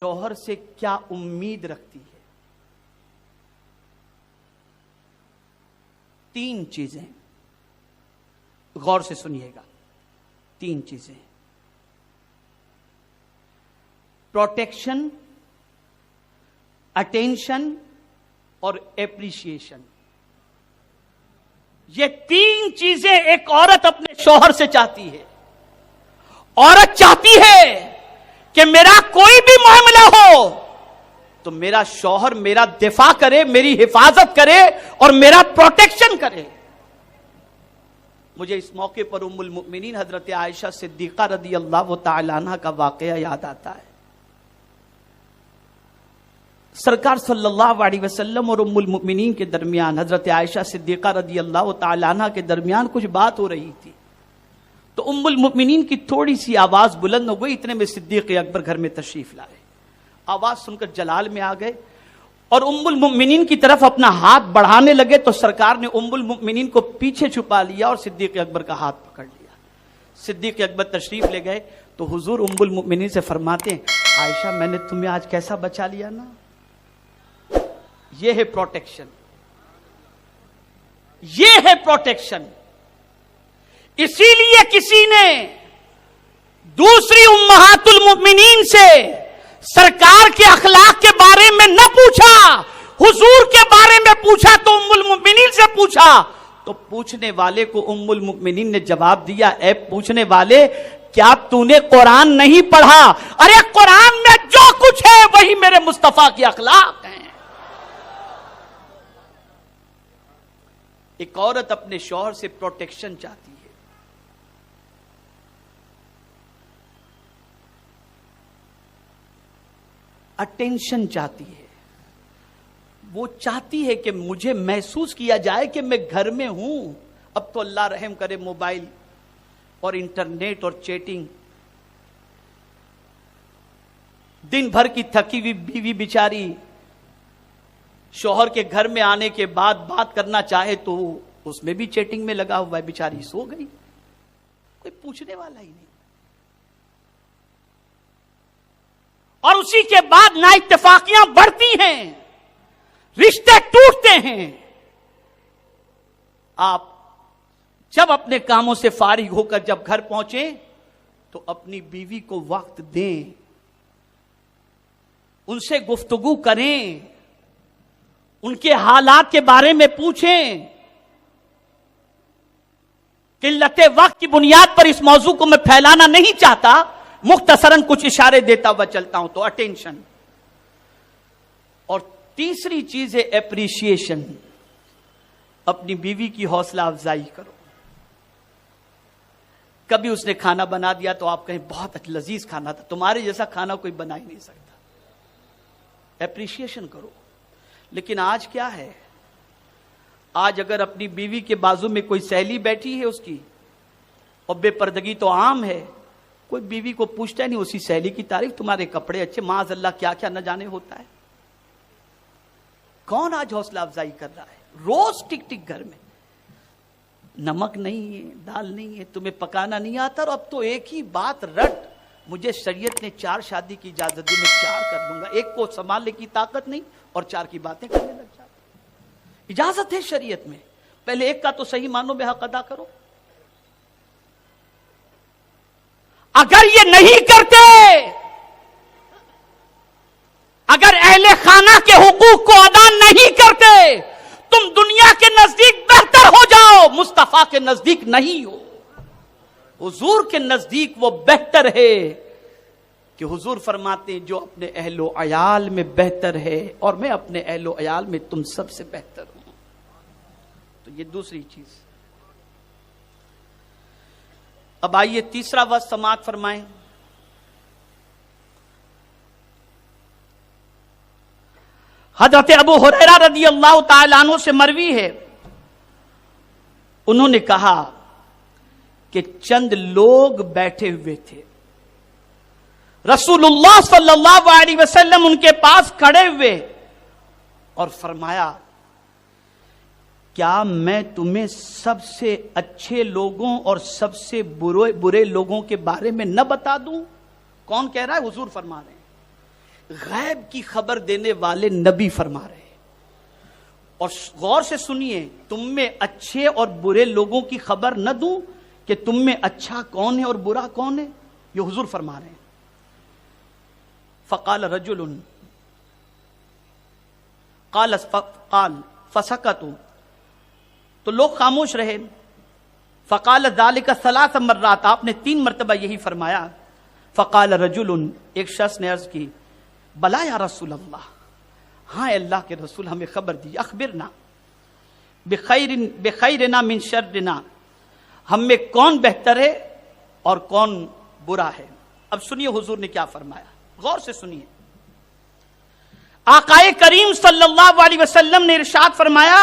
شوہر سے کیا امید رکھتی ہے؟ تین چیزیں غور سے سنیے گا. تین چیزیں: پروٹیکشن، اٹینشن اور اپریشیشن. یہ تین چیزیں ایک عورت اپنے شوہر سے چاہتی ہے. عورت چاہتی ہے کہ میرا کوئی بھی معاملہ ہو تو میرا شوہر میرا دفاع کرے، میری حفاظت کرے اور میرا پروٹیکشن کرے. مجھے اس موقع پر ام المؤمنین حضرت عائشہ صدیقہ رضی اللہ تعالی عنہ کا واقعہ یاد آتا ہے. سرکار صلی اللہ علیہ وسلم اور ام المؤمنین کے درمیان، حضرت عائشہ صدیقہ رضی اللہ تعالی عنہ کے درمیان کچھ بات ہو رہی تھی. تو ام المؤمنین کی تھوڑی سی آواز بلند ہو گئی. اتنے میں صدیق اکبر گھر میں تشریف لائے. آواز سن کر جلال میں آ گئے اور ام المؤمنین کی طرف اپنا ہاتھ بڑھانے لگے تو سرکار نے ام المؤمنین کو پیچھے چھپا لیا اور صدیق اکبر کا ہاتھ پکڑ لیا. صدیق اکبر تشریف لے گئے تو حضور ام المؤمنین سے فرماتے ہیں، عائشہ میں نے تمہیں آج کیسا بچا لیا نا. یہ ہے پروٹیکشن، یہ ہے پروٹیکشن. اسی لیے کسی نے دوسری امہات المؤمنین سے سرکار کے اخلاق کے بارے میں نہ پوچھا، حضور کے بارے میں پوچھا تو ام المؤمنین سے پوچھا. تو پوچھنے والے کو ام المؤمنین نے جواب دیا، اے پوچھنے والے، کیا تو نے قرآن نہیں پڑھا؟ ارے قرآن میں جو کچھ ہے وہی میرے مصطفیٰ کے اخلاق ہیں. ایک عورت اپنے شوہر سے پروٹیکشن چاہتی ہے، اٹینشن چاہتی ہے. وہ چاہتی ہے کہ مجھے محسوس کیا جائے کہ میں گھر میں ہوں. اب تو اللہ رحم کرے، موبائل اور انٹرنیٹ اور چیٹنگ. دن بھر کی تھکی ہوئی بیوی بیچاری شوہر کے گھر میں آنے کے بعد بات کرنا چاہے تو اس میں بھی چیٹنگ میں لگا ہوا ہے. بیچاری سو گئی، کوئی پوچھنے والا ہی نہیں. اور اسی کے بعد نا اتفاقیاں بڑھتی ہیں، رشتے ٹوٹتے ہیں. آپ جب اپنے کاموں سے فارغ ہو کر جب گھر پہنچیں تو اپنی بیوی کو وقت دیں، ان سے گفتگو کریں، ان کے حالات کے بارے میں پوچھیں. قلت وقت کی بنیاد پر اس موضوع کو میں پھیلانا نہیں چاہتا، مختصراً کچھ اشارے دیتا ہوا چلتا ہوں. تو اٹینشن. اور تیسری چیز ہے اپریشیشن. اپنی بیوی کی حوصلہ افزائی کرو. کبھی اس نے کھانا بنا دیا تو آپ کہیں بہت لذیذ کھانا تھا، تمہارے جیسا کھانا کوئی بنا ہی نہیں سکتا. اپریشیشن کرو. لیکن آج کیا ہے؟ آج اگر اپنی بیوی کے بازو میں کوئی سہیلی بیٹھی ہے اس کی، اور بے پردگی تو عام ہے، کوئی بیوی کو پوچھتا نہیں اسی سہیلی کی تعریف، تمہارے کپڑے اچھے، معاذ اللہ کیا کیا نہ جانے ہوتا ہے. کون آج حوصلہ افزائی کر رہا ہے؟ روز ٹک ٹک گھر میں نمک نہیں ہے، دال نہیں ہے، تمہیں پکانا نہیں آتا. اور اب تو ایک ہی بات رٹ، مجھے شریعت نے 4 شادی کی اجازت دی، میں 4 کر لوں گا. ایک کو سنبھالنے کی طاقت نہیں اور 4 کی باتیں کرنے لگ جاتے. اجازت ہے شریعت میں، پہلے ایک کا تو صحیح معنوں میں حق ادا کرو. اگر یہ نہیں کرتے، اگر اہل خانہ کے حقوق کو ادا نہیں کرتے، تم دنیا کے نزدیک بہتر ہو جاؤ، مصطفیٰ کے نزدیک نہیں ہو. حضور کے نزدیک وہ بہتر ہے کہ حضور فرماتے ہیں جو اپنے اہل و عیال میں بہتر ہے اور میں اپنے اہل و عیال میں تم سب سے بہتر ہوں. تو یہ دوسری چیز. اب آئیے تیسرا وصف سماعت فرمائیں. حضرت ابو ہریرہ رضی اللہ تعالیٰ عنہ سے مروی ہے، انہوں نے کہا کہ چند لوگ بیٹھے ہوئے تھے، رسول اللہ صلی اللہ علیہ وسلم ان کے پاس کھڑے ہوئے اور فرمایا، کیا میں تمہیں سب سے اچھے لوگوں اور سب سے برے لوگوں کے بارے میں نہ بتا دوں؟ کون کہہ رہا ہے؟ حضور فرما رہے ہیں. غیب کی خبر دینے والے نبی فرما رہے ہیں. اور غور سے سنیے، تم میں اچھے اور برے لوگوں کی خبر نہ دوں کہ تم میں اچھا کون ہے اور برا کون ہے؟ یہ حضور فرما رہے ہیں. فقال رجل قال فسکتوا، تو لوگ خاموش رہے. فقال ذلك 3 مرات، آپ نے 3 مرتبہ یہی فرمایا. فقال رجل، ایک شخص نے عرض کی، بلا یا رسول اللہ، ہاں اللہ کے رسول ہمیں خبر دی، اخبرنا بخیرنا من شرنا، ہم میں کون بہتر ہے اور کون برا ہے. اب سنیے حضور نے کیا فرمایا، غور سے سنیے. آقائے کریم صلی اللہ علیہ وسلم نے ارشاد فرمایا،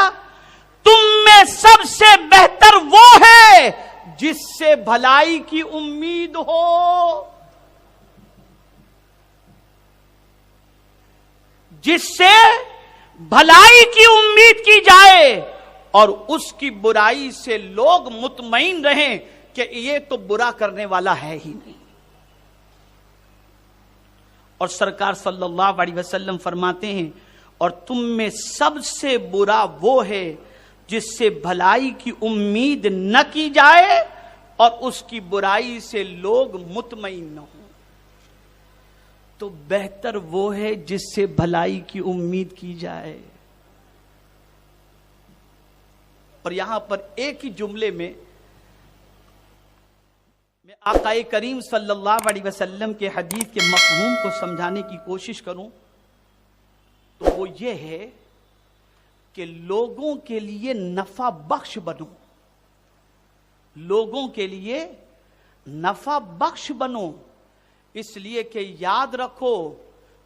تم میں سب سے بہتر وہ ہے جس سے بھلائی کی امید ہو، جس سے بھلائی کی امید کی جائے اور اس کی برائی سے لوگ مطمئن رہیں کہ یہ تو برا کرنے والا ہے ہی نہیں. اور سرکار صلی اللہ علیہ وسلم فرماتے ہیں، اور تم میں سب سے برا وہ ہے جس سے بھلائی کی امید نہ کی جائے اور اس کی برائی سے لوگ مطمئن نہ ہوں. تو بہتر وہ ہے جس سے بھلائی کی امید کی جائے. اور یہاں پر ایک ہی جملے میں آقائے کریم صلی اللہ علیہ وسلم کے حدیث کے مفہوم کو سمجھانے کی کوشش کروں تو وہ یہ ہے کہ لوگوں کے لیے نفع بخش بنو، لوگوں کے لیے نفع بخش بنو. اس لیے کہ یاد رکھو،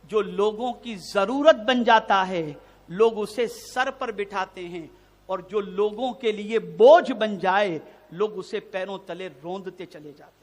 جو لوگوں کی ضرورت بن جاتا ہے لوگ اسے سر پر بٹھاتے ہیں، اور جو لوگوں کے لیے بوجھ بن جائے لوگ اسے پیروں تلے روندتے چلے جاتے ہیں.